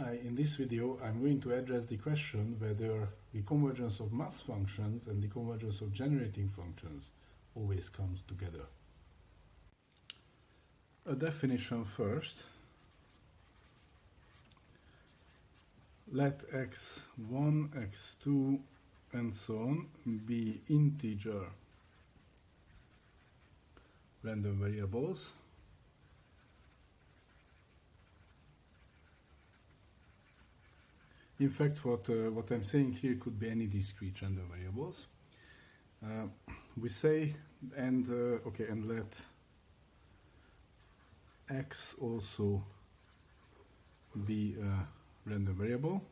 Hi, in this video I'm going to address the question whether the convergence of mass functions and the convergence of generating functions always comes together. A definition first. Let x1, x2 and so on be integer random variables . In fact, what I'm saying here could be any discrete random variables. We say, and let x also be a random variable.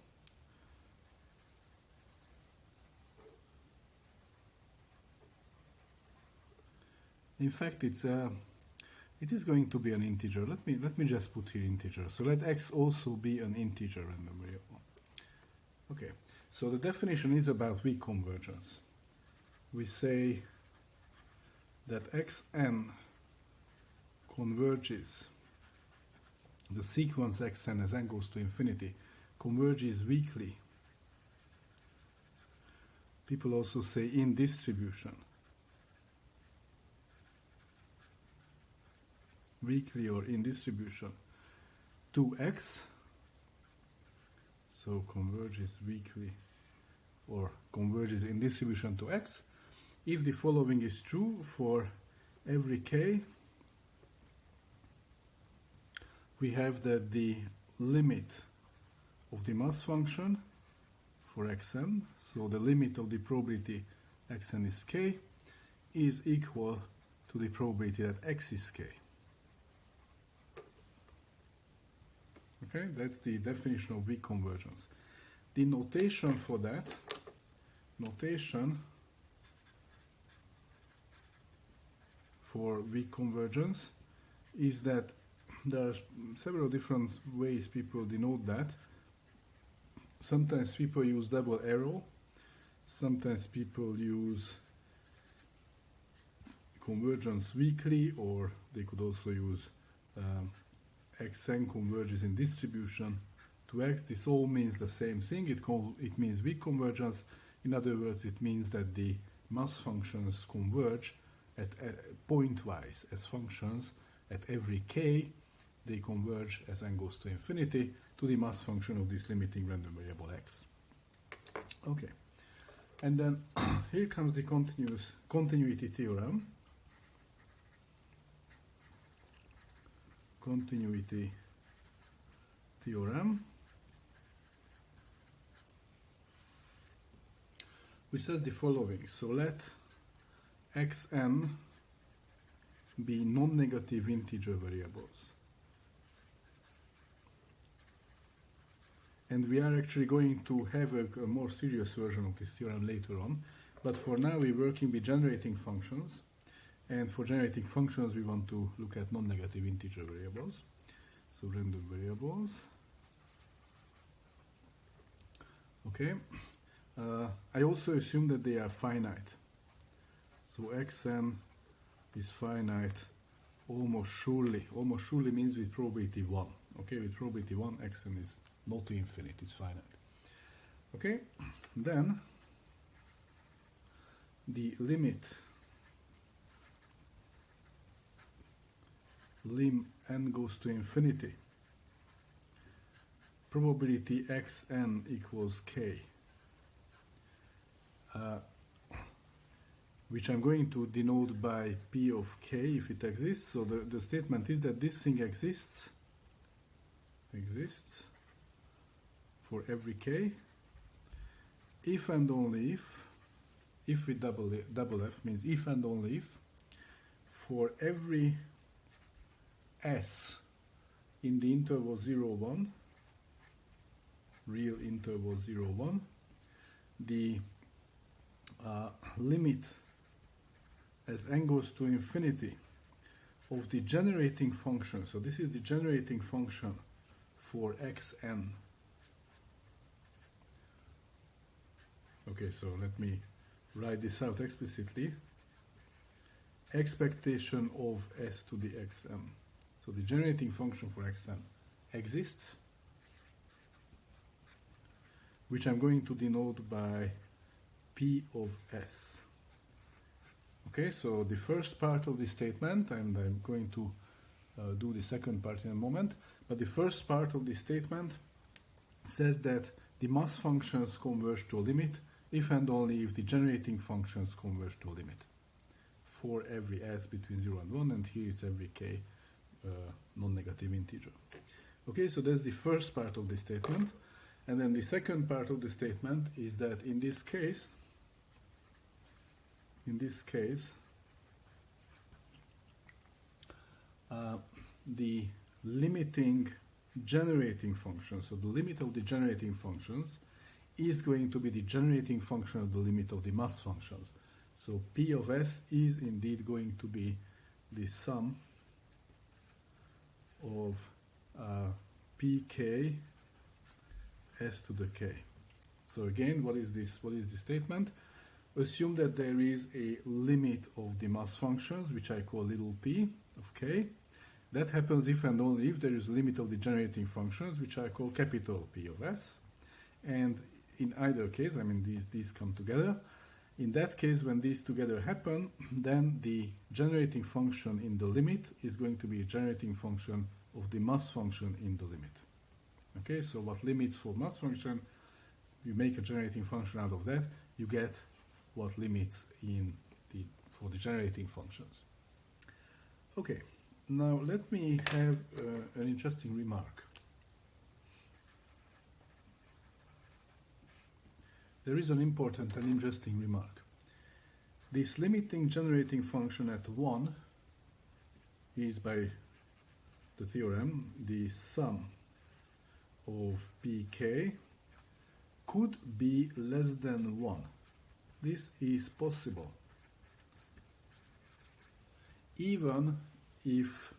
In fact, it is going to be an integer. Let me just put here integer. So let x also be an integer random variable. Okay, so the definition is about weak convergence. We say that xn converges, the sequence xn as n goes to infinity, converges weakly. People also say in distribution. Weakly or in distribution to x. So converges weakly or converges in distribution to x if the following is true: for every k we have that the limit of the mass function for xn, so the limit of the probability xn is k, is equal to the probability that x is k. Okay, that's the definition of weak convergence. The notation for that, notation for weak convergence, is that there are several different ways people denote that. Sometimes people use double arrow, sometimes people use convergence weakly, or they could also use xn converges in distribution to x. This all means the same thing. It means weak convergence. In other words, it means that the mass functions converge at pointwise as functions at every k. They converge as n goes to infinity to the mass function of this limiting random variable x. Okay, and then here comes the continuity theorem. Continuity theorem, which says the following. So let xn be non-negative integer variables. And we are actually going to have a more serious version of this theorem later on. But for now we're working with generating functions. And for generating functions, we want to look at non-negative integer variables. So random variables. Okay. I also assume that they are finite. So xn is finite almost surely. Almost surely means with probability 1. Okay, with probability 1, xn is not infinite, it's finite. Okay, then the limit lim n goes to infinity, probability xn equals k, which I'm going to denote by p of k if it exists. So the statement is that this thing exists for every k if and only if with double f means if and only if, for every s in the interval 0, 1, real interval 0, 1, the limit as n goes to infinity of the generating function, so this is the generating function for xn. Okay, so let me write this out explicitly. Expectation of s to the xn. So the generating function for xn exists which I'm going to denote by P of S. Okay, so the first part of the statement, and I'm going to do the second part in a moment, but the first part of the statement says that the mass functions converge to a limit if and only if the generating functions converge to a limit for every s between 0 and 1, and here it's every k non-negative integer. Okay, so that's the first part of the statement. And then the second part of the statement is that in this case, the limiting generating function, so the limit of the generating functions is going to be the generating function of the limit of the mass functions. So P of S is indeed going to be the sum of pk s to the k. So again, what is this? What is the statement? Assume that there is a limit of the mass functions, which I call little p of k. That happens if and only if there is a limit of the generating functions, which I call capital P of S. And in either case, I mean these come together. In that case, when these together happen, then the generating function in the limit is going to be a generating function of the mass function in the limit. Okay, so what limits for mass function, you make a generating function out of that, you get what limits for the generating functions. Okay, now let me have an interesting remark. There is an important and interesting remark. This limiting generating function at 1 is, by the theorem, the sum of pk could be less than 1. This is possible, even if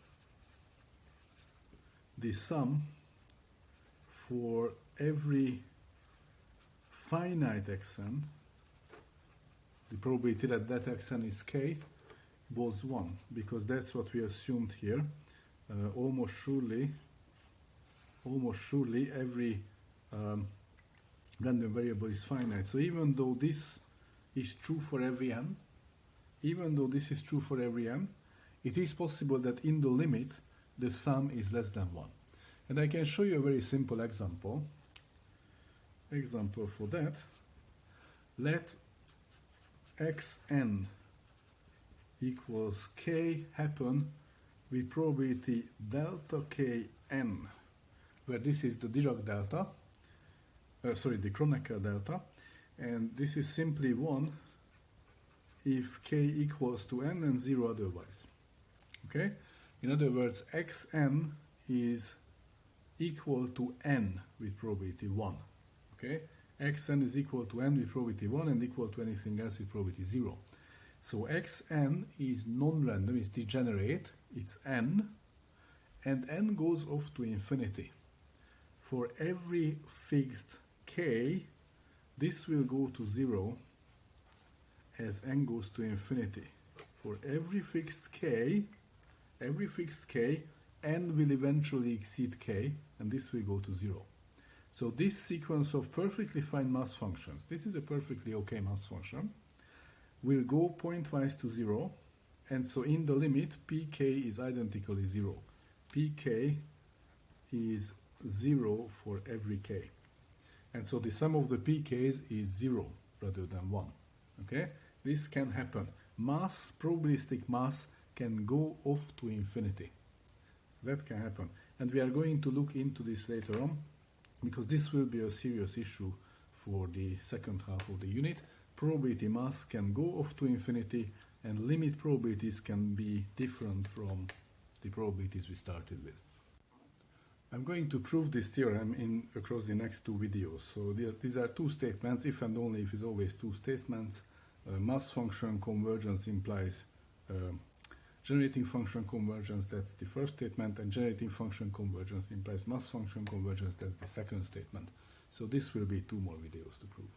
the sum for every finite xn, the probability that that xn is k, was 1, because that's what we assumed here. Almost surely every random variable is finite. So even though this is true for every n, it is possible that in the limit the sum is less than 1. And I can show you a very simple example. Example for that. Let xn equals k happen with probability delta kn, where this is the Dirac delta, the Kronecker delta, and this is simply 1 if k equals to n and 0 otherwise. Okay? In other words, xn is equal to n with probability 1. Okay? xn is equal to n with probability 1 and equal to anything else with probability 0. So xn is non-random, it's degenerate, it's n, and n goes off to infinity. For every fixed k, this will go to 0 as n goes to infinity. For every fixed k, n will eventually exceed k, and this will go to 0. So this sequence of perfectly fine mass functions, this is a perfectly okay mass function, will go pointwise to 0, and so in the limit, pk is identically 0. pk is 0 for every k. And so the sum of the pk's is 0 rather than 1. Okay? This can happen. Mass, probabilistic mass, can go off to infinity. That can happen. And we are going to look into this later on, because this will be a serious issue for the second half of the unit. Probability mass can go off to infinity, and limit probabilities can be different from the probabilities we started with. I'm going to prove this theorem across the next two videos. So these are two statements, if and only if is always two statements. Mass function convergence implies generating function convergence, that's the first statement, and generating function convergence implies mass function convergence, that's the second statement. So this will be two more videos to prove.